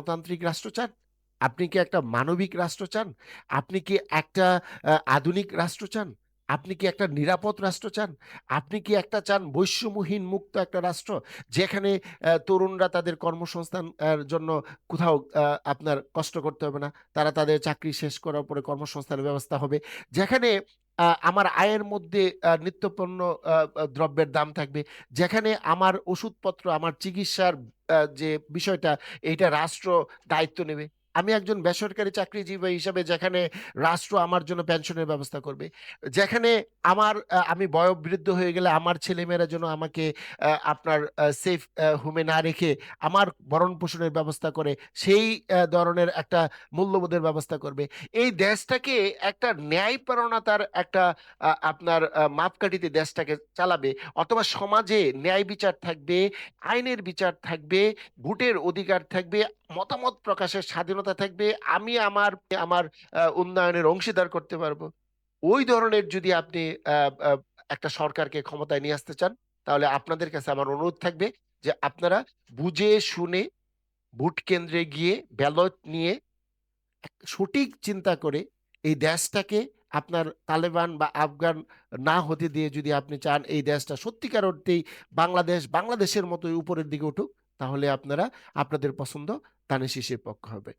গণতান্ত্রিক রাষ্ট্র চান? আপনি কি একটা মানবিক রাষ্ট্র চান? আপনি কি একটা আধুনিক রাষ্ট্র চান? আপনি কি একটা নিরাপদ রাষ্ট্র চান? আপনি কি একটা চান বৈষম্যহীন মুক্ত একটা রাষ্ট্র? যেখানে তরুণরা তাদের কর্মসংস্থান জন্য কোথাও আপনার কষ্ট করতে হবে না। তারা তাদের চাকরি শেষ করার পরে কর্মসংস্থানের ব্যবস্থা হবে। যেখানে আমার আয়ের মধ্যে নিত্যপণ্য দ্রব্যের দাম থাকবে। যেখানে আমার ওষুধপত্র, আমার চিকিৎসার যে বিষয়টা, এইটা রাষ্ট্র দায়িত্ব নেবে। আমি একজন বেসরকারি চাকরিজীবী হিসাবে যেখানে রাষ্ট্র আমার জন্য পেনশনের ব্যবস্থা করবে। যেখানে আমি বয়োবৃদ্ধ হয়ে গেলে আমার ছেলেমেয়েরা যেন আমাকে আপনার সেফ হোমে না রেখে আমার ভরণ-পোষণের ব্যবস্থা করে, সেই ধরনের একটা মূল্যবোধের ব্যবস্থা করবে। এই দেশটাকে একটা ন্যায়পরায়ণতার একটা আপনার মাপকাঠিতে দেশটাকে চালাবে, অথবা সমাজে ন্যায় বিচার থাকবে, আইনের বিচার থাকবে, ভোটের অধিকার থাকবে, মতামত প্রকাশের স্বাধীনতা থাকবে, আমি আমার উন্নয়নের অংশীদার করতে পারবো। ওই ধরনের যদি আপনি আ একটা সরকারকে ক্ষমতায় নিয়ে আসতে চান, তাহলে আপনাদের কাছে আমার অনুরোধ থাকবে যে আপনারা বুঝে শুনে ভোট কেন্দ্রে গিয়ে ব্যালট নিয়ে সঠিক চিন্তা করে এই দেশটাকে আপনার তালেবান বা আফগান না হতে দিয়ে যদি আপনি চান এই দেশটা সত্যিকার অর্থেই বাংলাদেশের মতোই উপরের দিকে উঠুক, তাহলে আপনারা আপনাদের পছন্দ ধানের শীষের পক্ষ হবে।